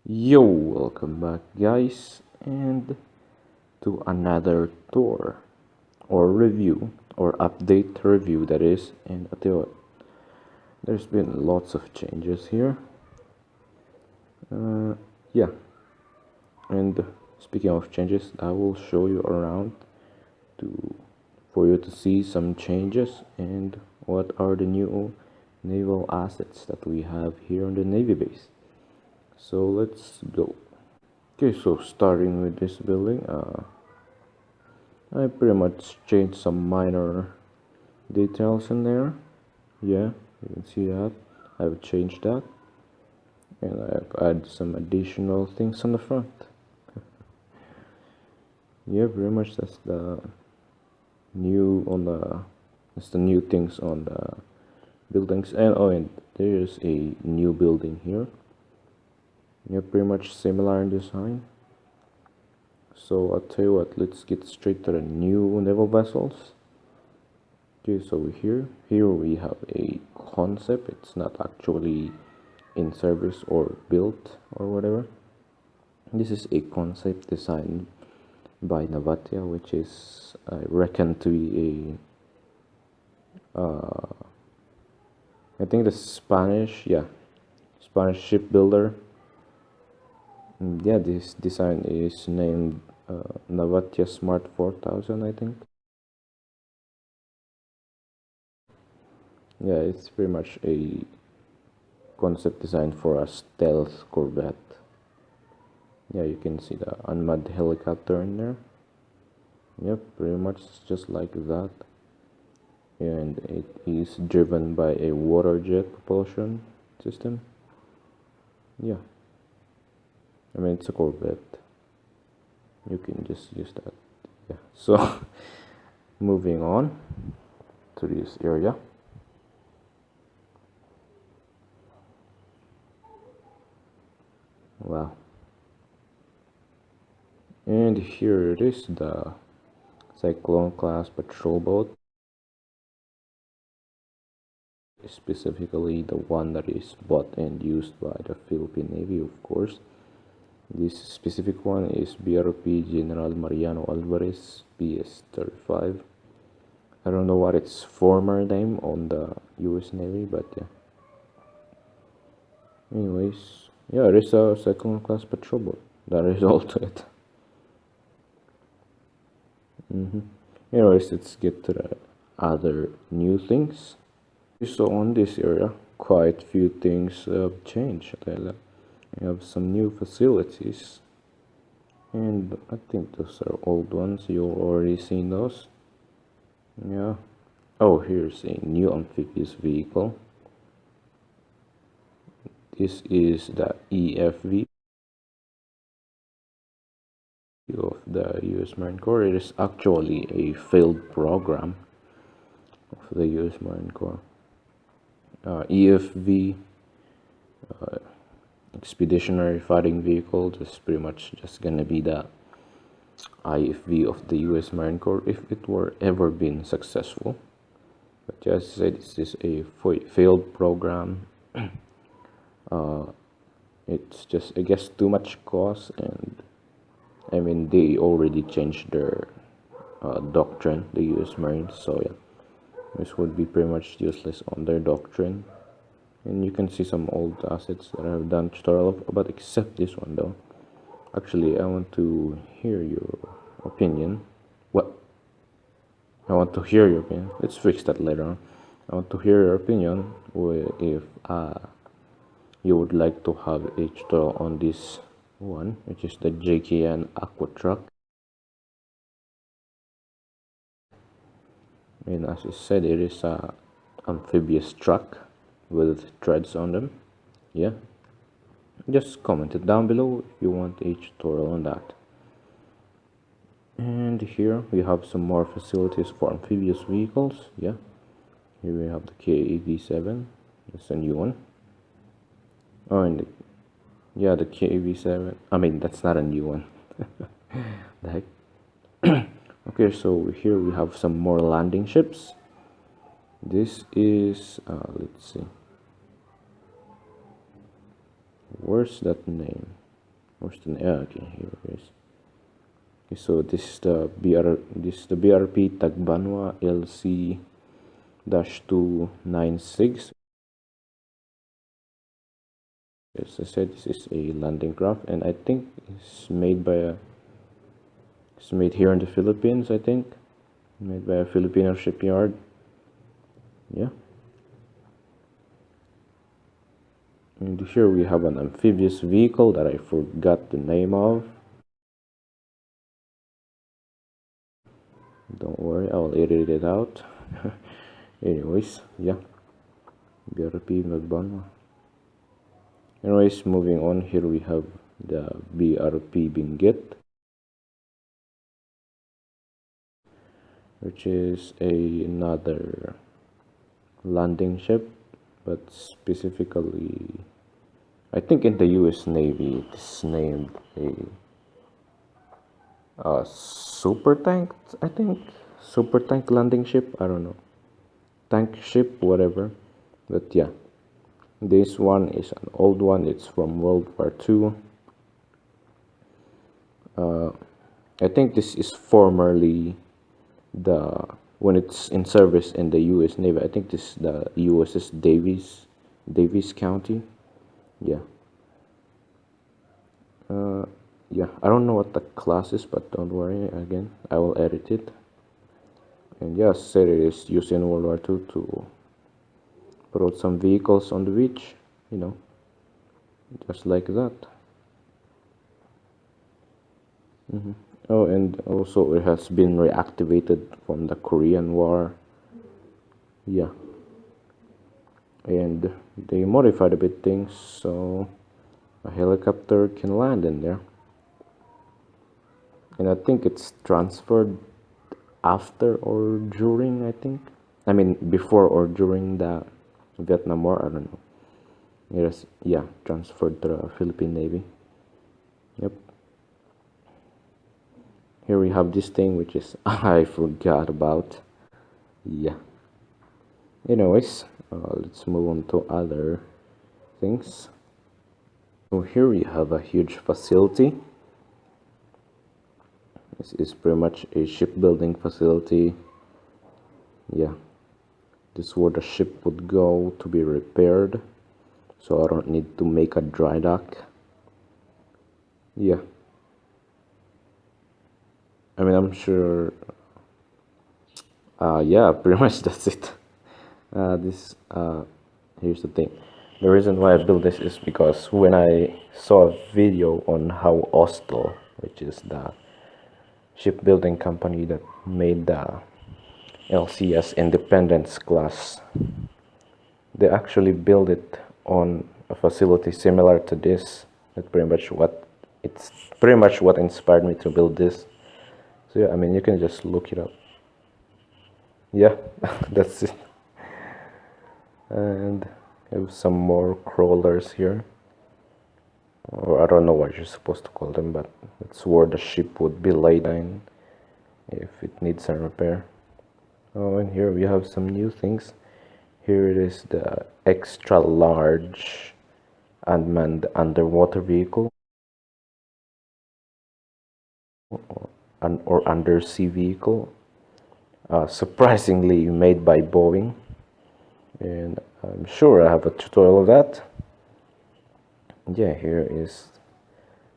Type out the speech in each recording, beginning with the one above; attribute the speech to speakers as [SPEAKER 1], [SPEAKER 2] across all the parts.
[SPEAKER 1] Yo, welcome back, guys, and to another tour or review or update review that is. And there's been lots of changes here. Yeah, and speaking of changes, I will show you around to for you to see some changes and what are the new naval assets that we have here on the Navy base. So let's go. Okay, so starting with this building, I pretty much changed some minor details in there. Yeah, you can see that. I've changed that, and I've added some additional things on the front. Yeah, pretty much that's the new things on the buildings. And there's a new building here. Yeah, pretty much similar in design. So I'll tell you what, let's get straight to the new naval vessels. Okay, so here we have a concept. It's not actually in service or built or whatever. This is a concept designed by Navatia, which is I reckon to be I think the Spanish shipbuilder. Yeah, this design is named Navatia Smart 4000, I think. Yeah, it's pretty much a concept design for a stealth corvette. Yeah, you can see the unmanned helicopter in there. Yep, pretty much just like that. And it is driven by a water jet propulsion system. Yeah, I mean, it's a corvette. You can just use that. Yeah, so moving on to this area. Wow. And here it is, the Cyclone class patrol boat, specifically the one that is bought and used by the Philippine Navy, of course. This specific one is BRP General Mariano Alvarez PS-35. I don't know what its former name on the US Navy, but yeah. Anyways, yeah, it is a second class patrol boat. That is all to it. Anyways, let's get to the other new things. So on this area, quite few things have changed. We have some new facilities, and I think those are old ones. You've already seen those. Yeah. Oh, here's a new amphibious vehicle. This is the EFV of the US Marine Corps. It is actually a failed program of the US Marine Corps. EFV, Expeditionary Fighting Vehicle, is pretty much just gonna be the IFV of the US Marine Corps if it were ever been successful. But just said, this is a failed program. It's just, I guess, too much cost, and I mean, they already changed their doctrine, the US Marines, so yeah, this would be pretty much useless on their doctrine. And you can see some old assets that I have done tutorial of, but except this one though. Actually, I want to hear your opinion. What? I want to hear your opinion. Let's fix that later on. I want to hear your opinion if you would like to have a tutorial on this one, which is the JKN Aqua Truck. And as I said, it is a amphibious truck with treads on them. Yeah, just comment it down below if you want a tutorial on that. And here we have some more facilities for amphibious vehicles. Yeah, here we have the KAV-7. It's a new one. Oh, and yeah, the KAV-7. I mean, that's not a new one. The heck. Okay, so here we have some more landing ships. This is let's see, where's that name? Okay, here it is. Okay, so this is the BRP Tagbanwa LC dash 296. As I said, this is a landing craft, and I think it's made here in the Philippines. I think made by a Filipino shipyard. Yeah. And here we have an amphibious vehicle that I forgot the name of. Don't worry, I'll edit it out. Anyways, yeah. BRP Magbanwa. Anyways, moving on, here we have the BRP Benguet, which is another landing ship, but specifically, I think in the US Navy, it's named a super tank, I think. Super tank landing ship, I don't know. Tank ship, whatever. But yeah, this one is an old one, it's from World War II. I think this is formerly the when it's in service in the US Navy. I think this is the USS Davis County. Yeah. Yeah, I don't know what the class is, but don't worry, again, I will edit it. And yes, said it is used in World War II to put out some vehicles on the beach, you know, just like that. Oh, and also it has been reactivated from the Korean War. Yeah. And they modified a bit things so a helicopter can land in there. And I think it's transferred after or during, I think. I mean, before or during the Vietnam War, I don't know. Yes, yeah, transferred to the Philippine Navy. Yep. Here we have this thing which is I forgot about. Yeah. Anyways, let's move on to other things. So here we have a huge facility. This is pretty much a shipbuilding facility. Yeah. This is where the ship would go to be repaired. So I don't need to make a dry dock. Yeah. I mean, I'm sure. Yeah, pretty much that's it. This Here's the thing. The reason why I built this is because when I saw a video on how Oslo, which is the shipbuilding company that made the LCS Independence class, they actually built it on a facility similar to this. It's pretty much what inspired me to build this. So yeah, I mean, you can just look it up. Yeah, that's it. And have some more crawlers here, or I don't know what you're supposed to call them, but that's where the ship would be laid in if it needs a repair. Oh, and here we have some new things. Here it is, the extra large unmanned underwater vehicle or undersea vehicle, surprisingly made by Boeing, and I'm sure I have a tutorial of that. Yeah, here is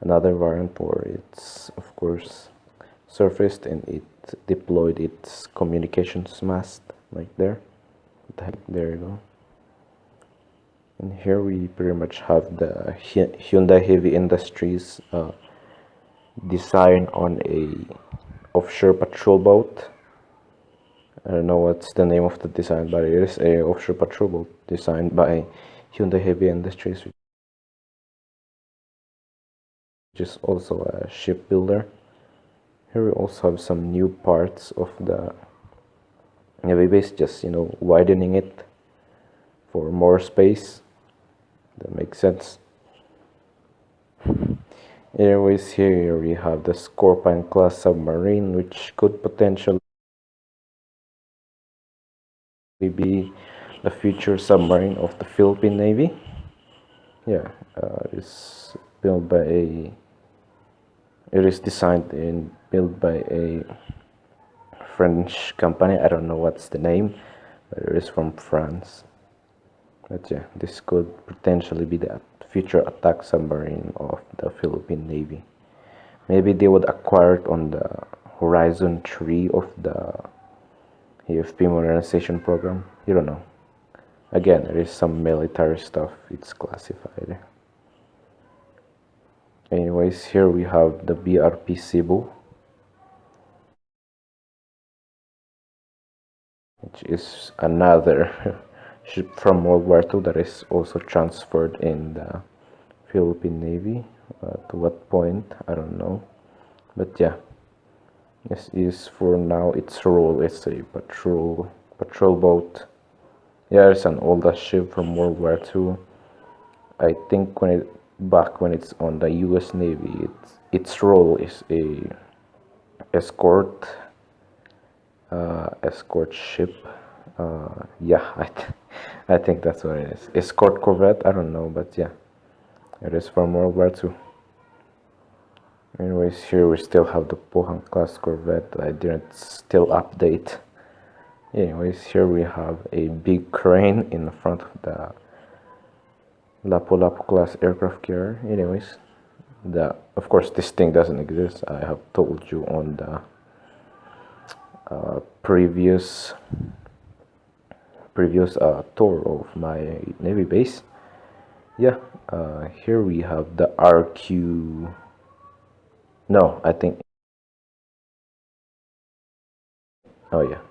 [SPEAKER 1] another variant where it's of course surfaced and it deployed its communications mast right there. There you go. And here we pretty much have the Hyundai Heavy Industries design on a offshore patrol boat. I don't know what's the name of the design, but it is a offshore patrol boat designed by Hyundai Heavy Industries, which is also a shipbuilder. Here we also have some new parts of the Navy base, just widening it for more space. That makes sense. Anyways, here we have the Scorpion class submarine, which could potentially be the future submarine of the Philippine Navy. Yeah, it's built by a It is designed and built by a French company. I don't know what's the name, but it is from France. But yeah, this could potentially be the future attack submarine of the Philippine Navy. Maybe they would acquire it on the Horizon 3 of the AFP modernization program. You don't know. Again, there is some military stuff, it's classified. Anyways, here we have the BRP Cebu, which is another ship from World War II that is also transferred in the Philippine Navy. To what point, I don't know. But yeah, this is for now its role as a patrol boat. Yeah, it's an older ship from World War II. I think back when it's on the U.S. Navy, its role is a escort escort ship. Yeah, I think that's what it is. Escort corvette. I don't know, but yeah, it is from World War II. Anyways, here we still have the Pohang class corvette that I didn't still update. Anyways, here we have a big crane in front of the Lapu-Lapu class aircraft carrier. Anyways, of course this thing doesn't exist. I have told you on the previous tour of my Navy base. Yeah, here we have the RQ. No, I think. Oh yeah,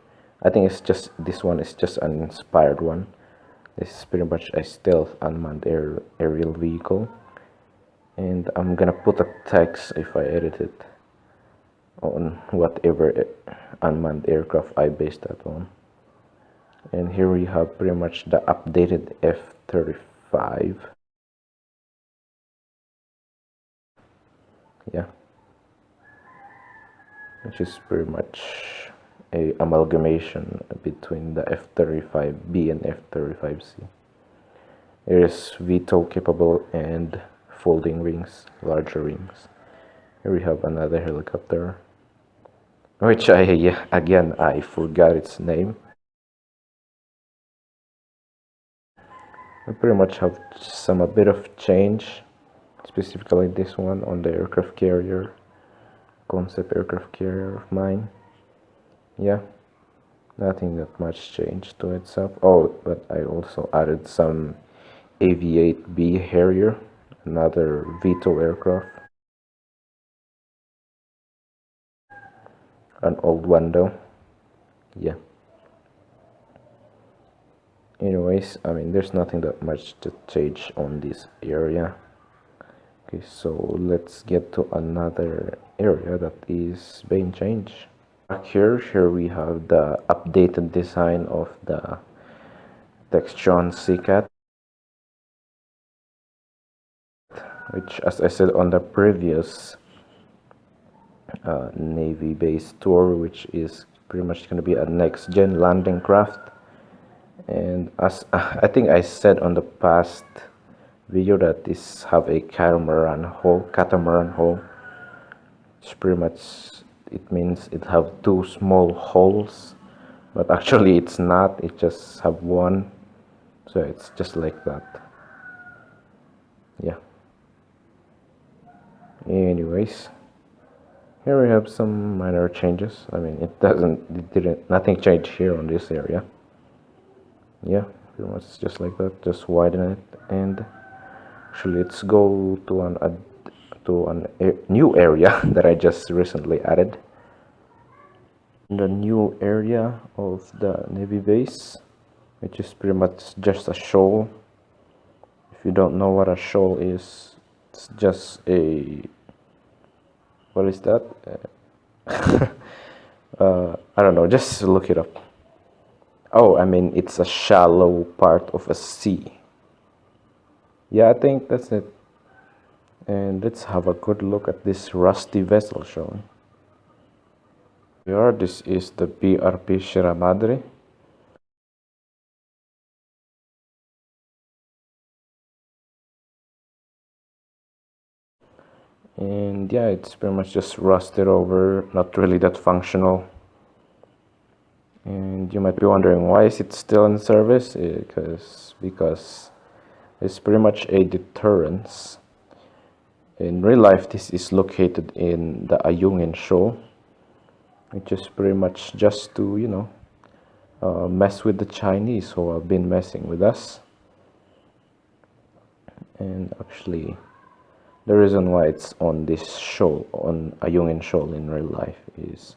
[SPEAKER 1] I think it's just this one is just an inspired one. This is pretty much a stealth unmanned aerial vehicle, and I'm gonna put a text if I edit it on whatever unmanned aircraft I base that on. And here we have pretty much the updated F-35. Yeah, which is pretty much a amalgamation between the F-35B and F-35C. It is VTOL capable and folding wings, larger wings. Here we have another helicopter, which I forgot its name. We pretty much have a bit of change, specifically this one on the aircraft carrier, concept aircraft carrier of mine. Yeah, nothing that much changed to itself. Oh, but I also added some AV-8B Harrier, another VTOL aircraft, an old one though. Yeah. Anyways, I mean, there's nothing that much to change on this area. Okay, so let's get to another area that is being changed. Here we have the updated design of the Textron Seacat, which, as I said on the previous Navy base tour, which is pretty much going to be a next-gen landing craft. And as I think I said on the past video that this have a catamaran hull, which pretty much it means it have two small holes, but actually it's not. It just have one, so it's just like that. Yeah. Anyways, here we have some minor changes. I mean, nothing changed here on this area. Yeah, pretty much just like that. Just widen it, and actually, let's go to a new area that I just recently added. The new area of the Navy base, which is pretty much just a shoal. If you don't know what a shoal is, it's just a, what is that? I don't know, just look it up. Oh, I mean, it's a shallow part of a sea. Yeah, I think that's it. And let's have a good look at this rusty vessel showing. Here, this is the BRP Sierra Madre. and yeah, it's pretty much just rusted over, not really that functional. And you might be wondering, why is it still in service? Because it's pretty much a deterrence. In real life, this is located in the Ayungin Shoal, which is pretty much just to, mess with the Chinese who have been messing with us. And actually, the reason why it's on this shoal, on Ayungin Shoal in real life, is,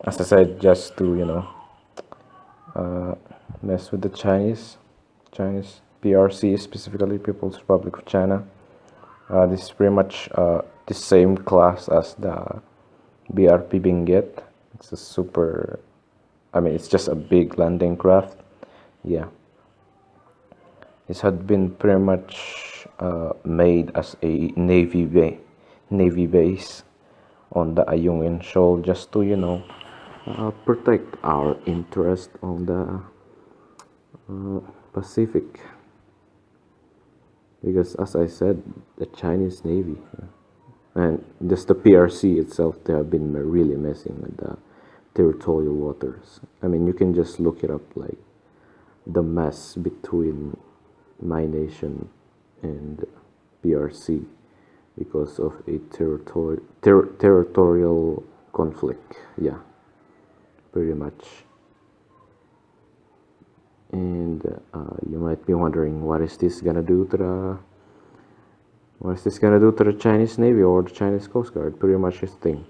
[SPEAKER 1] as I said, just to, mess with the Chinese PRC, specifically People's Republic of China. This is pretty much the same class as the BRP Benguet. It's a super, I mean, it's just a big landing craft. Yeah. This had been pretty much made as a navy base on the Ayungin Shoal, just to, protect our interest on the Pacific. Because, as I said, the Chinese Navy and just the PRC itself, they have been really messing with the territorial waters. I mean, you can just look it up, like the mess between my nation and PRC because of a territorial conflict. Yeah, pretty much. And you might be wondering, what is this gonna do to the Chinese Navy or the Chinese Coast Guard? Pretty much this thing.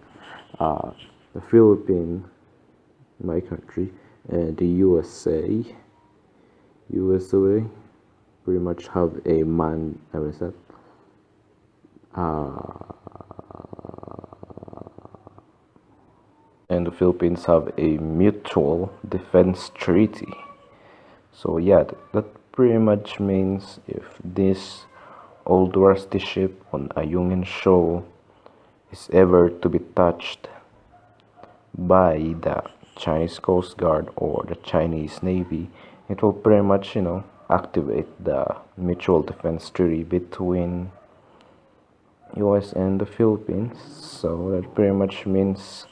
[SPEAKER 1] The Philippines, my country, and the USA, pretty much have a and the Philippines have a mutual defense treaty. So yeah, that pretty much means if this old rusty ship on Ayungin Shoal is ever to be touched by the Chinese Coast Guard or the Chinese Navy, it will pretty much, activate the mutual defense treaty between US and the Philippines. So that pretty much means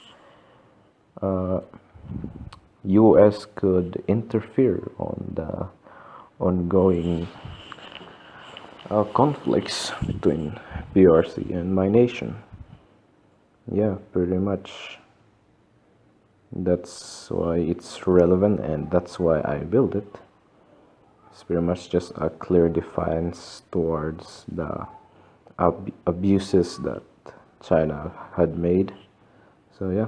[SPEAKER 1] US could interfere on the ongoing conflicts between PRC and my nation. Yeah, pretty much. That's why it's relevant, and that's why I built it. It's pretty much just a clear defiance towards the abuses that China had made. So yeah,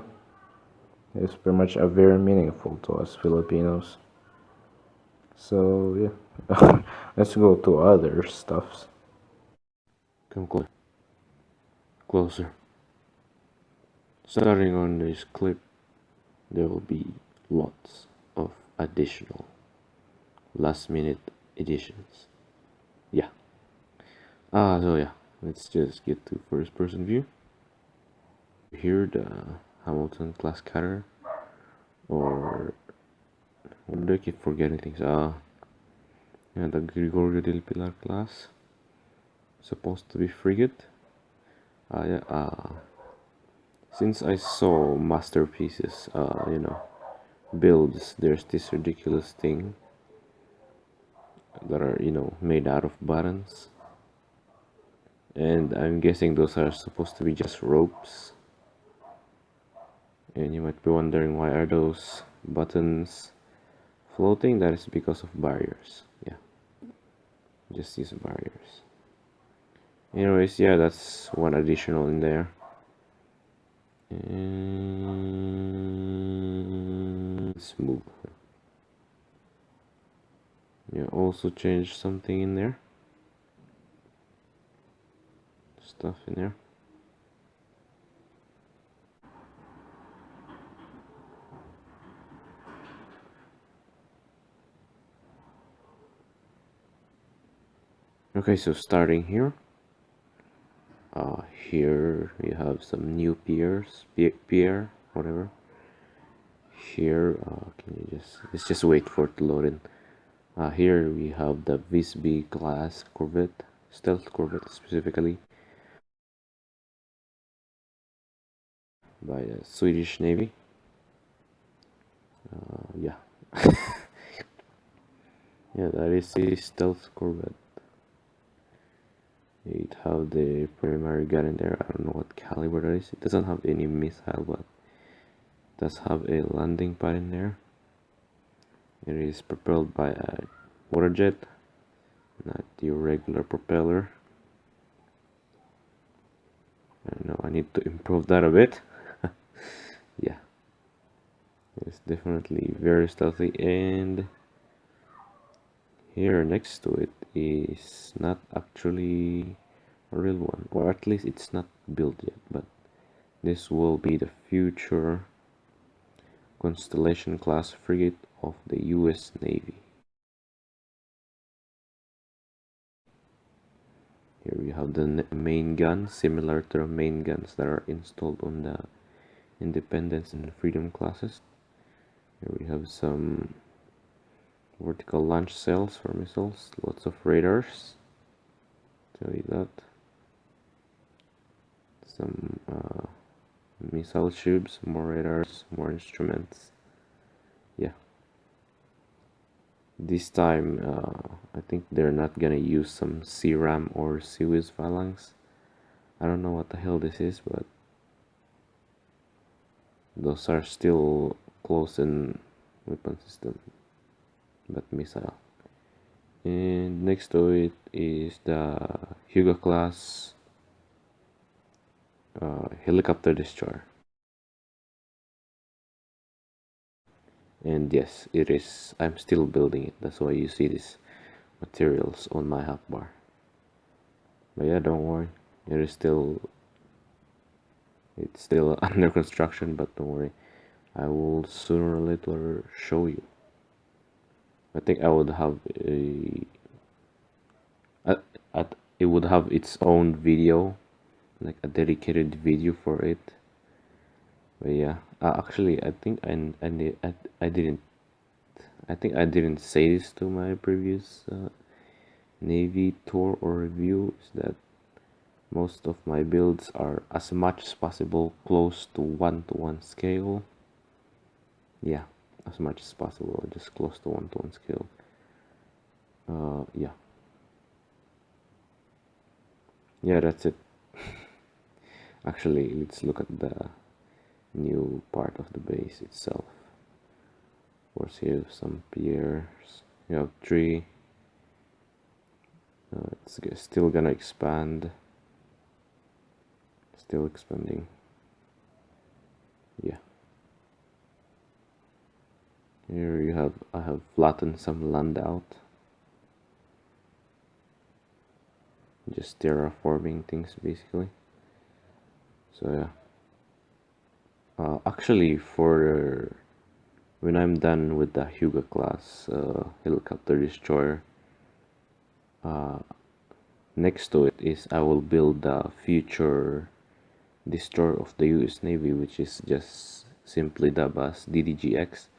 [SPEAKER 1] it's pretty much a very meaningful to us Filipinos. So yeah, let's go to other stuffs.
[SPEAKER 2] Come closer. Starting on this clip, there will be lots of additional last minute editions. Yeah. So yeah, let's just get to first person view. Here, the Hamilton class cutter, or what do I keep forgetting things? Yeah, the Gregorio del Pilar class, supposed to be frigate. Yeah. Since I saw masterpieces, builds, there's this ridiculous thing that are, made out of buttons. And I'm guessing those are supposed to be just ropes. And you might be wondering, why are those buttons floating? That is because of barriers. Yeah, just use barriers. Anyways, yeah, that's one additional in there. And let's move. Yeah, also change something in there. Stuff in there. Okay, so starting here. Here we have some new pier, whatever. Here, can you let's just wait for it to load in. Here we have the Visby class corvette, stealth corvette specifically. by the Swedish Navy. Yeah. Yeah, that is a stealth corvette. It have the primary gun in there. I don't know what caliber that is. It doesn't have any missile, but it does have a landing pad in there. It is propelled by a water jet, not your regular propeller. I don't know, I need to improve that a bit. Yeah, it's definitely very stealthy, and here next to it is not actually a real one, or at least it's not built yet, but this will be the future Constellation class frigate of the US Navy. Here we have the main gun, similar to the main guns that are installed on the Independence and Freedom classes. Here we have some vertical launch cells for missiles, lots of radars, tell you that. Some missile tubes, more radars, more instruments. Yeah. This time, I think they're not gonna use some CRAM or Suez phalanx. I don't know what the hell this is, but those are still close-in weapon system, but missile. And next to it is the Hugo class helicopter destroyer. And yes, it is. I'm still building it. That's why you see these materials on my hotbar. But yeah, don't worry. It's still under construction, but don't worry. I will sooner or later show you. I think I would have a, it would have its own video, like a dedicated video for it. But yeah, actually, I didn't. I think I didn't say this to my previous Navy tour or review. Is that most of my builds are as much as possible close to 1-to-1 scale. Yeah, as much as possible, just close to 1-to-1 scale. Yeah. Yeah, that's it. Actually, let's look at the new part of the base itself. Of course, you have some piers, you have three. It's still gonna expand. Still expanding. Yeah. Here you have, I have flattened some land out. Just terraforming things basically. So yeah. Actually, for when I'm done with the Hugo class helicopter destroyer, next to it is I will build the future destroyer of the US Navy, which is just simply dubbed as DDGX.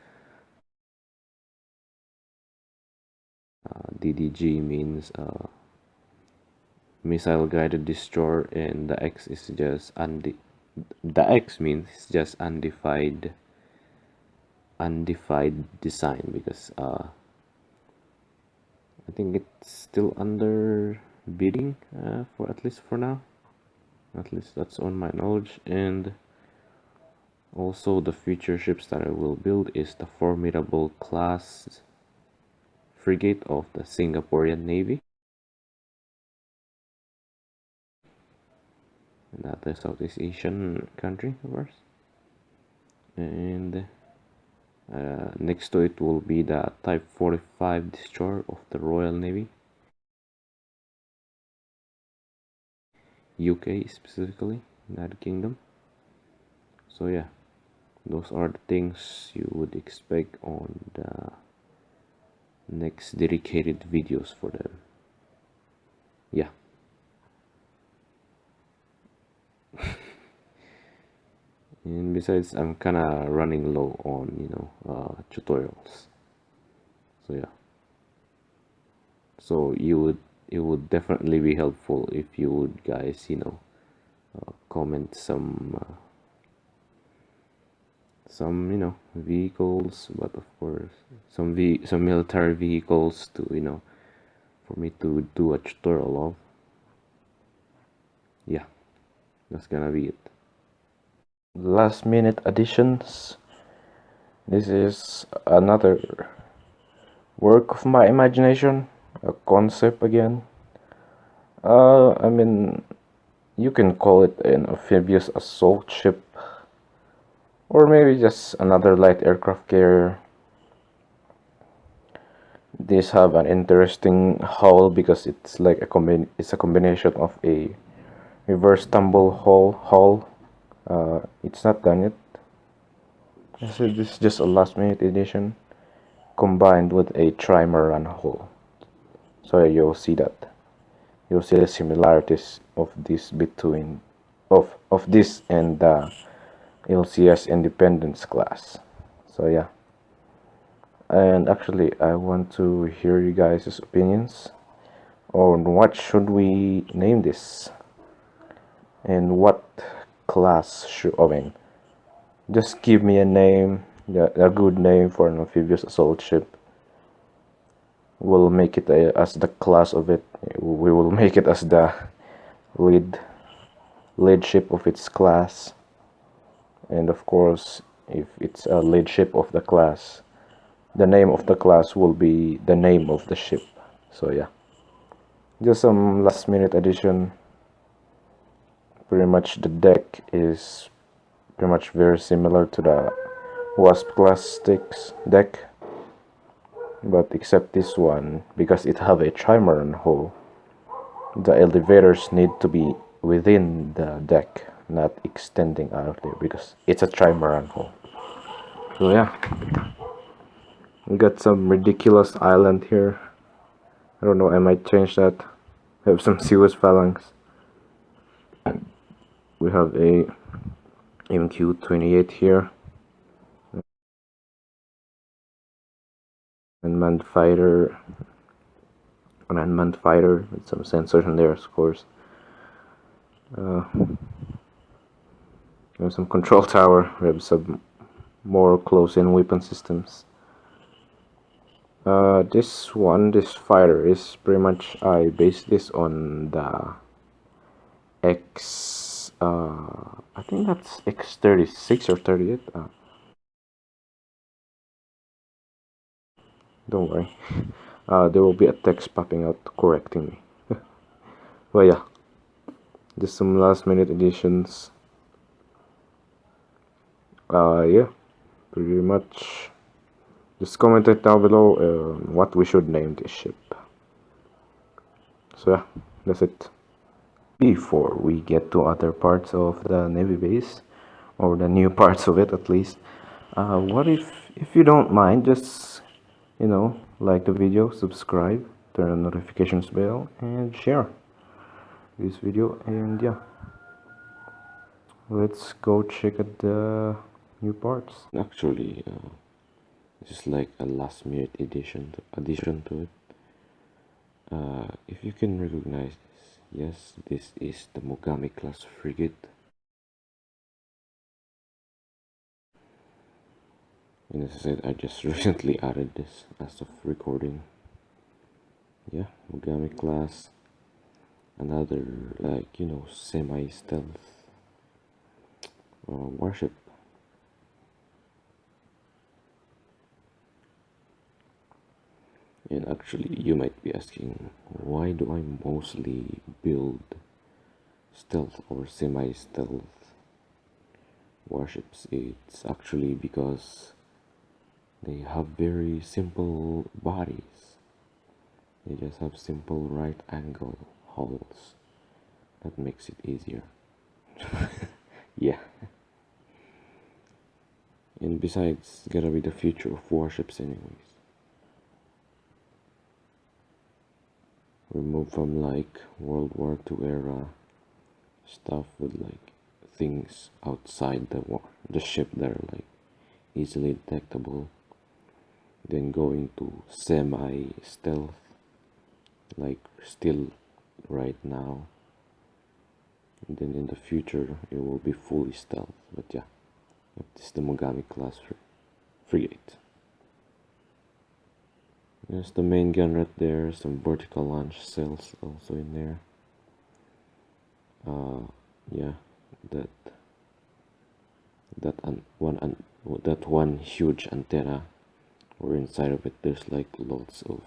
[SPEAKER 2] DDG means missile guided destroyer, and the X is just the X means it's just undefined design, because I think it's still under bidding for at least for now. At least that's on my knowledge. And also the future ships that I will build is the formidable class frigate of the Singaporean Navy. Another Southeast Asian country, of course. And next to it will be the Type 45 destroyer of the Royal Navy, UK specifically, United Kingdom. So yeah, those are the things you would expect on the next dedicated videos for them. Yeah. And besides, I'm kinda running low on tutorials. So yeah. So it would definitely be helpful if you would guys comment some some vehicles, but of course some military vehicles to for me to do a tutorial of. Yeah, that's gonna be it.
[SPEAKER 1] Last minute additions. This is another work of my imagination, a concept again. I mean, you can call it an amphibious assault ship, or maybe just another light aircraft carrier. These have an interesting hull because it's like it's a combination of a reverse tumble hull. It's not done yet. I said this is just a last minute edition combined with a trimaran hull. So you'll see that. You'll see the similarities of this between of this and the LCS Independence class. So yeah. And actually I want to hear you guys' opinions on what should we name this and what class should I mean just give me a name, a good name for an amphibious assault ship. We'll make it as the class of it. We will make it as the lead lead ship of its class, and of course if it's a lead ship of the class, the name of the class will be the name of the ship. So yeah, just some last minute addition. Pretty much the deck is pretty much very similar to the Wasp class sticks deck, but except this one, because it have a trimaran hull, the elevators need to be within the deck, not extending out there because it's a trimaran hull. So yeah, we got some ridiculous island here. I don't know, I might change that. We have some Siwas phalanx. We have a MQ-28 here. Unmanned fighter. An unmanned fighter with some sensors in there, of course. We have some control tower. We have some more close-in weapon systems. This fighter is pretty much, I based this on the I think that's X36 or 38. Don't worry. There will be a text popping out correcting me. But yeah, just some last minute additions. Yeah, pretty much. Just comment it down below what we should name this ship. So yeah, that's it. Before we get to other parts of the Navy base, or the new parts of it at least, what if you don't mind, just like the video, subscribe, turn on notifications bell, and share this video. And yeah, let's go check out the new parts.
[SPEAKER 2] Actually, this is like a last minute addition to it. If you can recognize this, yes, this is the Mogami class frigate. And as I said, I just recently added this as of recording. Yeah, Mogami class, another like semi-stealth warship. And actually, you might be asking, why do I mostly build stealth or semi-stealth warships? It's actually because they have very simple bodies. They just have simple right angle hulls. That makes it easier. Yeah. And besides, it's gotta be the future of warships anyways. We moved from like World War II era stuff with like things outside the ship that are like easily detectable, then going to semi stealth, like still right now, and then in the future it will be fully stealth. But yeah, This is the Mogami class frigate. There's the main gun right there, some vertical launch cells also in there. Yeah, that that one huge antenna, or inside of it there's like lots of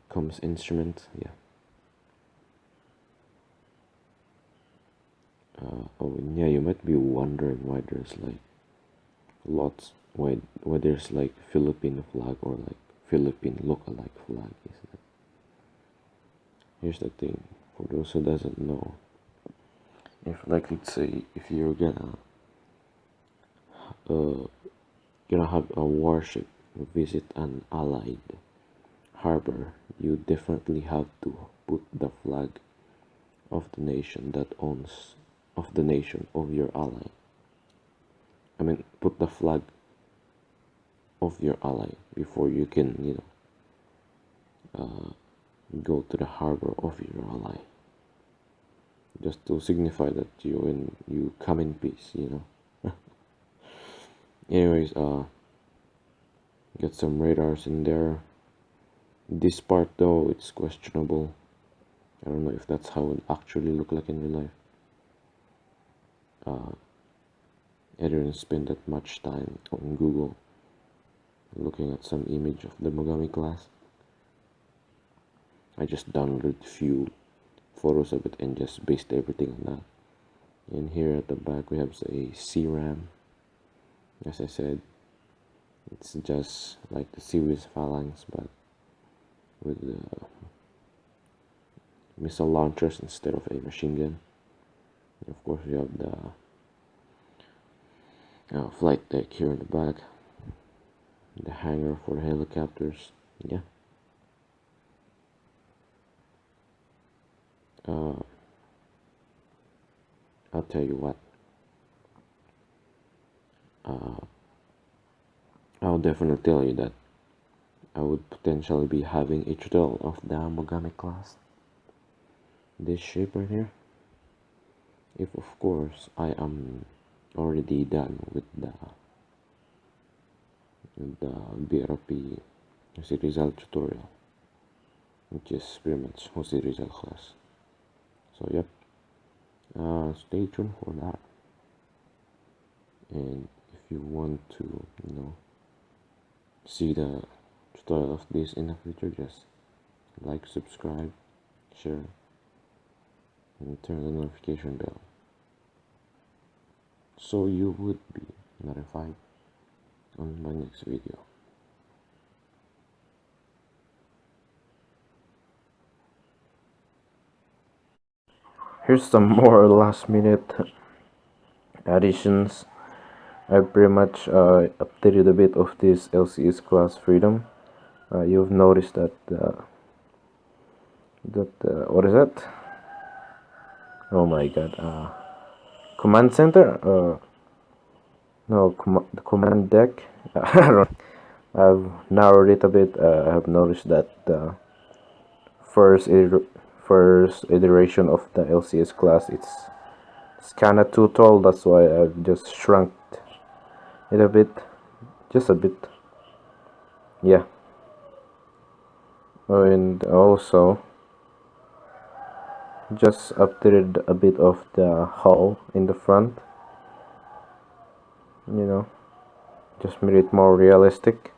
[SPEAKER 2] comms instrument. Yeah. Oh, and yeah, you might be wondering why there's like lots, why there's like Philippine flag or like Philippine look-alike flag. Is that here's the thing, for those who doesn't know, if like let's say if you're gonna have a warship visit an allied harbor, you definitely have to put the flag of the nation that owns of the nation of your ally. I mean, put the flag of your ally before you can, go to the harbor of your ally. Just to signify that you come in peace. Anyways, get some radars in there. This part though, it's questionable. I don't know if that's how it actually look like in real life. I didn't spend that much time on Google looking at some image of the Mogami class. I just downloaded few photos of it and just based everything on that. And here at the back we have a CRAM. As I said, it's just like the series phalanx but with missile launchers instead of a machine gun. And of course we have the flight deck here in the back, the hangar for the helicopters. Yeah. I'll tell you what, I'll definitely tell you that I would potentially be having a tutorial of the Mogami class, this shape right here, if of course I am already done with the BRP Jose Rizal tutorial, which is pretty much Jose Rizal class. So yep, stay tuned for that. And if you want to, see the tutorial of this in the future, just like, subscribe, share, and turn the notification bell so you would be notified on my next video.
[SPEAKER 1] Here's some more last minute additions. I pretty much updated a bit of this LCS class freedom. You've noticed that what is that? Oh my god! Command center? No, the command deck. I don't. I've narrowed it a bit. I have noticed that the first iteration of the LCS class it's kind of too tall. That's why I've just shrunk it a bit, just a bit. Yeah. And also just updated a bit of the hull in the front. Just made it more realistic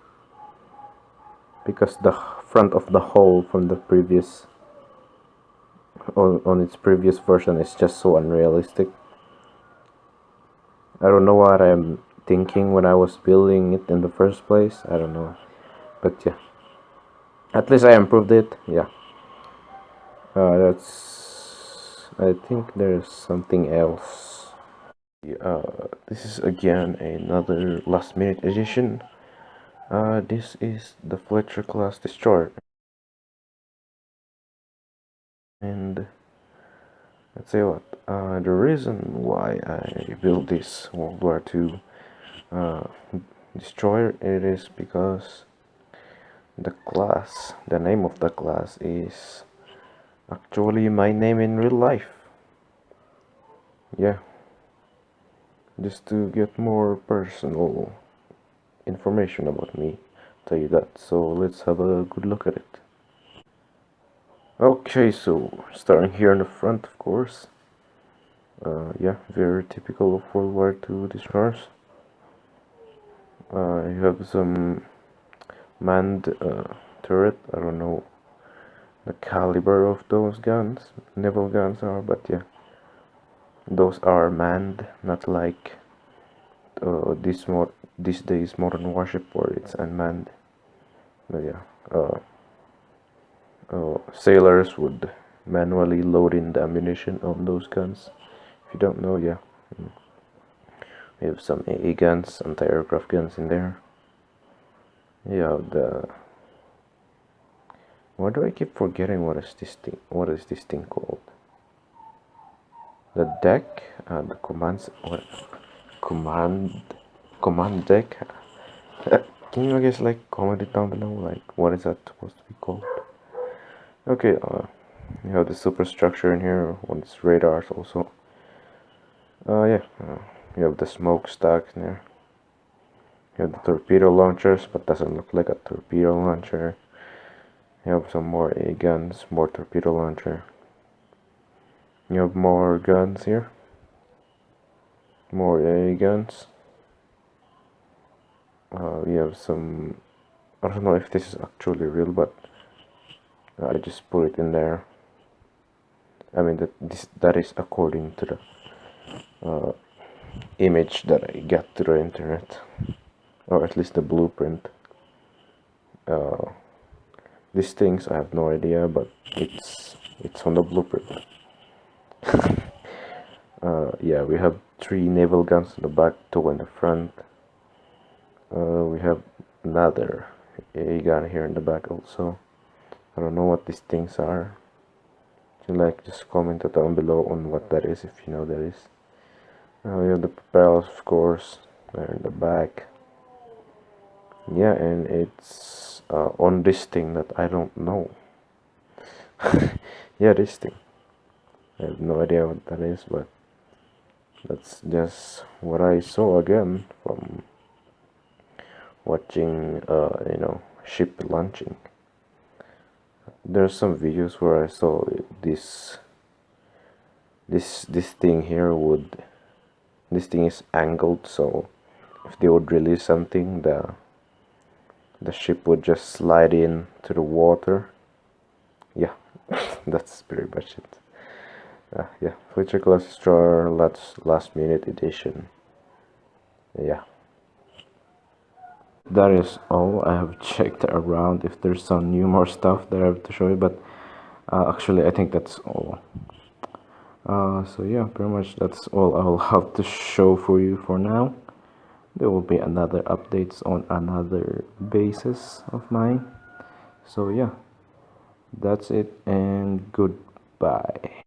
[SPEAKER 1] because the front of the hull from the previous on its previous version is just so unrealistic. I don't know what I'm thinking when I was building it in the first place. I don't know, but yeah, at least I improved it. Yeah. That's, I think there's something else. This is again another last minute edition. This is the Fletcher class destroyer, and let's say what, the reason why I built this World War II destroyer, it is because the name of the class is actually my name in real life. yeah, just to get more personal information about me, tell you that. So let's have a good look at it. Okay, so starting here in the front, of course. Yeah, very typical of World War II, these cars. You have some manned turret. I don't know the caliber of those guns, naval guns are, but yeah, those are manned, not like this days modern warship where it's unmanned. But yeah, sailors would manually load in the ammunition on those guns. If you don't know, yeah, we have some AA guns, anti-aircraft guns in there. You have the, why do I keep forgetting what is this thing? What is this thing called? The deck, the commands, what command, command deck. Can you guys like comment it down below? Like, what is that supposed to be called? Okay, you have the superstructure in here. One is radars also. Yeah, you have the smokestack in there. You have the torpedo launchers, but doesn't look like a torpedo launcher. You have some more A guns, more torpedo launcher. You have more guns here. More A guns. We have some, I don't know if this is actually real, but I just put it in there. I mean that is according to the image that I got to the internet, or at least the blueprint. These things I have no idea, but it's on the blueprint. Yeah, we have 3 naval guns in the back, 2 in the front. We have another A gun here in the back also. I don't know what these things are. If you like, just comment it down below on what that is, if you know that is. We have the propellers, of course, there in the back. Yeah, and it's on this thing that I don't know. Yeah, this thing. I have no idea what that is, but that's just what I saw again from watching, ship launching. There's some videos where I saw this thing here would, this thing is angled, so if they would release something, the ship would just slide in to the water. Yeah, that's pretty much it. Yeah, Fletcher Class Destroyer last minute edition. Yeah, that is all. I have checked around if there's some new more stuff that I have to show you, but actually I think that's all. So yeah, pretty much that's all I'll have to show for you for now. There will be another updates on another basis of mine. So yeah, that's it and goodbye.